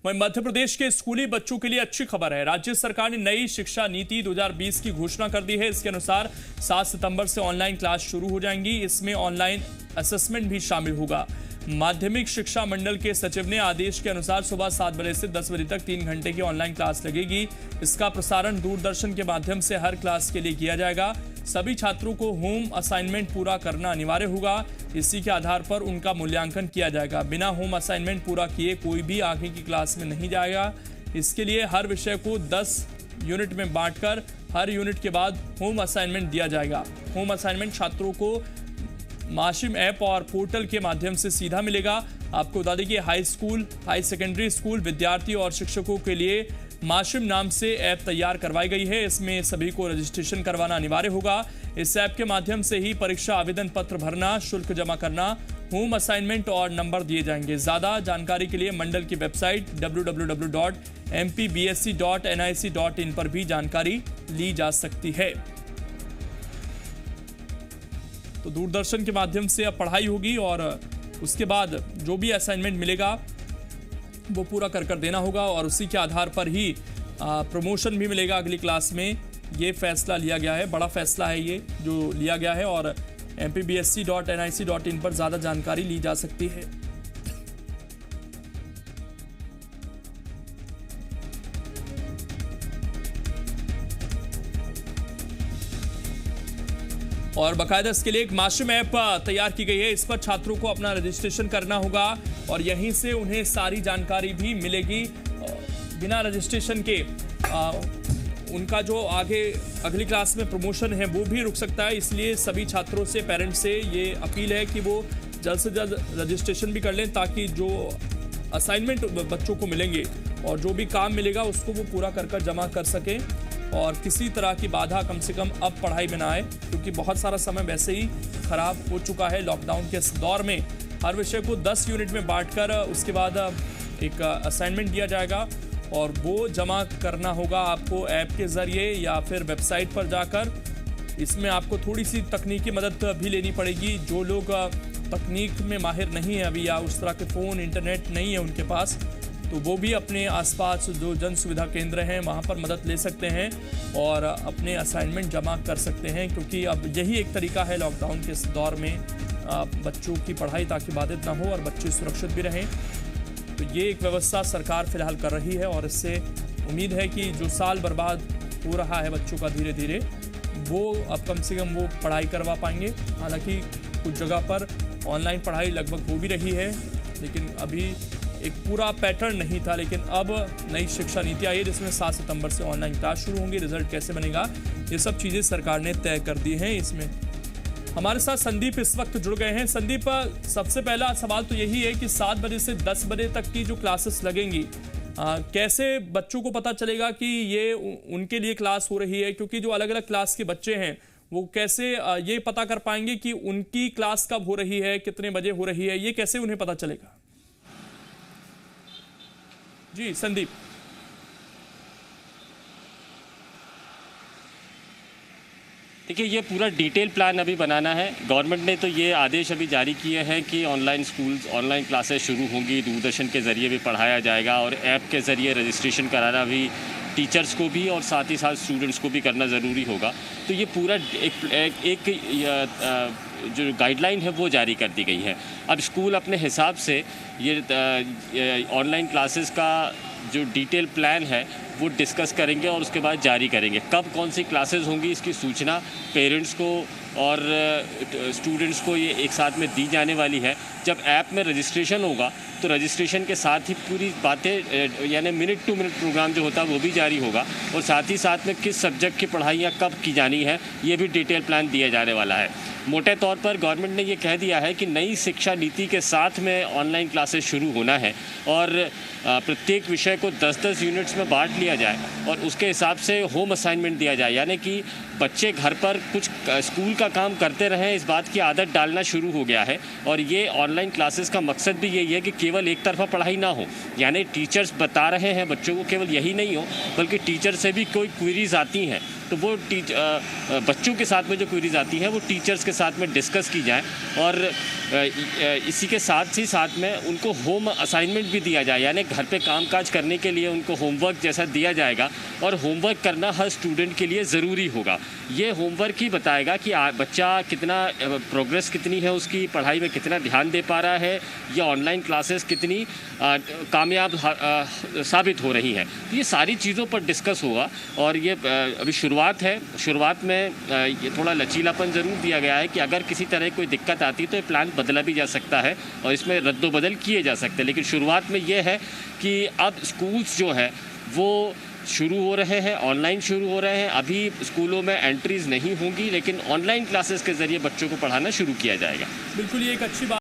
वहीं मध्य प्रदेश के स्कूली बच्चों के लिए अच्छी खबर है। राज्य सरकार ने नई शिक्षा नीति 2020 की घोषणा कर दी है। इसके अनुसार 7 सितंबर से ऑनलाइन क्लास शुरू हो जाएंगी। इसमें ऑनलाइन असेसमेंट भी शामिल होगा। माध्यमिक शिक्षा मंडल के सचिव ने आदेश के अनुसार सुबह 7 बजे से 10 बजे तक 3 घंटे की ऑनलाइन क्लास लगेगी। इसका प्रसारण दूरदर्शन के माध्यम से हर क्लास के लिए किया जाएगा। सभी छात्रों को होम असाइनमेंट पूरा करना अनिवार्य होगा। इसी के आधार पर उनका मूल्यांकन किया जाएगा। बिना होम असाइनमेंट पूरा किए कोई भी आगे की क्लास में नहीं जाएगा। इसके लिए हर विषय को 10 यूनिट में बांटकर हर यूनिट के बाद होम असाइनमेंट दिया जाएगा। होम असाइनमेंट छात्रों को माशिम ऐप और पोर्टल के माध्यम से सीधा मिलेगा। आपको बता दें कि high school, high secondary school विद्यार्थी और शिक्षकों के लिए माशिम नाम से ऐप तैयार करवाई गई है। इसमें सभी को रजिस्ट्रेशन करवाना अनिवार्य होगा। इस ऐप के माध्यम से ही परीक्षा आवेदन पत्र भरना, शुल्क जमा करना, होम असाइनमेंट और नंबर दिए जाएंगे। ज्यादा जानकारी के लिए मंडल की वेबसाइट www.mpbsc.nic.in पर भी जानकारी ली जा सकती है। तो दूरदर्शन के माध्यम से अब पढ़ाई होगी और उसके बाद जो भी असाइनमेंट मिलेगा वो पूरा कर देना होगा और उसी के आधार पर ही प्रमोशन भी मिलेगा अगली क्लास में। ये फैसला लिया गया है, बड़ा फैसला है ये जो लिया गया है और mpbsc.nic.in पर ज़्यादा जानकारी ली जा सकती है। और बाकायदा इसके लिए एक माशिम ऐप तैयार की गई है। इस पर छात्रों को अपना रजिस्ट्रेशन करना होगा और यहीं से उन्हें सारी जानकारी भी मिलेगी। बिना रजिस्ट्रेशन के उनका जो आगे अगली क्लास में प्रमोशन है वो भी रुक सकता है। इसलिए सभी छात्रों से, पेरेंट्स से ये अपील है कि वो जल्द से जल्द रजिस्ट्रेशन भी कर लें ताकि जो असाइनमेंट बच्चों को मिलेंगे और जो भी काम मिलेगा उसको वो पूरा कर जमा कर सकें और किसी तरह की बाधा कम से कम अब पढ़ाई में ना आए, क्योंकि बहुत सारा समय वैसे ही खराब हो चुका है। लॉकडाउन के इस दौर में हर विषय को 10 यूनिट में बांटकर उसके बाद एक असाइनमेंट दिया जाएगा और वो जमा करना होगा आपको ऐप के ज़रिए या फिर वेबसाइट पर जाकर। इसमें आपको थोड़ी सी तकनीकी मदद भी लेनी पड़ेगी। जो लोग तकनीक में माहिर नहीं है अभी या उस तरह के फ़ोन, इंटरनेट नहीं है उनके पास, तो वो भी अपने आसपास जो जन सुविधा केंद्र हैं वहाँ पर मदद ले सकते हैं और अपने असाइनमेंट जमा कर सकते हैं, क्योंकि अब यही एक तरीका है लॉकडाउन के इस दौर में बच्चों की पढ़ाई ताकि बाधित ना हो और बच्चे सुरक्षित भी रहें। तो ये एक व्यवस्था सरकार फिलहाल कर रही है और इससे उम्मीद है कि जो साल बर्बाद हो रहा है बच्चों का धीरे धीरे, वो अब कम से कम वो पढ़ाई करवा पाएंगे। हालांकि कुछ जगह पर ऑनलाइन पढ़ाई लगभग हो भी रही है, लेकिन अभी एक पूरा पैटर्न नहीं था। लेकिन अब नई शिक्षा नीति आई है जिसमें 7 सितंबर से ऑनलाइन क्लास शुरू होंगी। रिजल्ट कैसे बनेगा ये सब चीज़ें सरकार ने तय कर दी हैं। इसमें हमारे साथ संदीप इस वक्त जुड़ गए हैं। संदीप, सबसे पहला सवाल तो यही है कि 7 बजे से 10 बजे तक की जो क्लासेस लगेंगी, कैसे बच्चों को पता चलेगा कि ये उनके लिए क्लास हो रही है? क्योंकि जो अलग अलग क्लास के बच्चे हैं वो कैसे ये पता कर पाएंगे कि उनकी क्लास कब हो रही है, कितने बजे हो रही है, ये कैसे उन्हें पता चलेगा? जी संदीप। देखिए, ये पूरा डिटेल प्लान अभी बनाना है। गवर्नमेंट ने तो ये आदेश अभी जारी किए हैं कि ऑनलाइन स्कूल्स, ऑनलाइन क्लासेस शुरू होंगी, दूरदर्शन के ज़रिए भी पढ़ाया जाएगा और ऐप के ज़रिए रजिस्ट्रेशन कराना भी टीचर्स को भी और साथ ही साथ स्टूडेंट्स को भी करना ज़रूरी होगा। तो ये पूरा एक जो गाइडलाइन है वो जारी कर दी गई है। अब स्कूल अपने हिसाब से ये ऑनलाइन क्लासेस का जो डिटेल प्लान है वो डिस्कस करेंगे और उसके बाद जारी करेंगे। कब कौन सी क्लासेस होंगी इसकी सूचना पेरेंट्स को और स्टूडेंट्स को ये एक साथ में दी जाने वाली है। जब ऐप में रजिस्ट्रेशन होगा तो रजिस्ट्रेशन के साथ ही पूरी बातें यानी मिनट टू मिनट प्रोग्राम जो होता है वो भी जारी होगा और साथ ही साथ में किस सब्जेक्ट की पढ़ाइयाँ कब की जानी है ये भी डिटेल प्लान दिया जाने वाला है। मोटे तौर पर गवर्नमेंट ने ये कह दिया है कि नई शिक्षा नीति के साथ में ऑनलाइन क्लासेस शुरू होना है और प्रत्येक विषय को 10-10 यूनिट्स में बांट लिया जाए और उसके हिसाब से होम असाइनमेंट दिया जाए, यानी कि बच्चे घर पर कुछ स्कूल का काम करते रहें, इस बात की आदत डालना शुरू हो गया है। और ये ऑनलाइन क्लासेस का मकसद भी यही है कि केवल एक तरफा पढ़ाई ना हो, यानी टीचर्स बता रहे हैं बच्चों को, केवल यही नहीं हो बल्कि टीचर से भी कोई क्वेरीज आती हैं तो वो बच्चों के साथ में जो क्वेरीज आती हैं वो टीचर्स के साथ में डिस्कस की जाए, और इसी के साथ ही साथ में उनको होम असाइनमेंट भी दिया जाए, यानी घर पे कामकाज करने के लिए उनको होमवर्क जैसा दिया जाएगा, और होमवर्क करना हर स्टूडेंट के लिए ज़रूरी होगा। ये होमवर्क ही बताएगा कि बच्चा कितना प्रोग्रेस कितनी है, उसकी पढ़ाई में कितना ध्यान दे पा रहा है, या ऑनलाइन क्लासेस कितनी कामयाब साबित हो रही हैं। तो ये सारी चीज़ों पर डिस्कस होगा, और ये अभी शुरुआत है। शुरुआत में ये थोड़ा लचीलापन ज़रूर दिया गया है कि अगर किसी तरह कोई दिक्कत आती तो ये प्लान बदला भी जा सकता है और इसमें रद्दोबदल किए जा सकते हैं। लेकिन शुरुआत में ये है कि अब स्कूल्स जो है वो शुरू हो रहे हैं, ऑनलाइन शुरू हो रहे हैं। अभी स्कूलों में एंट्रीज नहीं होंगी, लेकिन ऑनलाइन क्लासेस के ज़रिए बच्चों को पढ़ाना शुरू किया जाएगा। बिल्कुल, ये एक अच्छी बात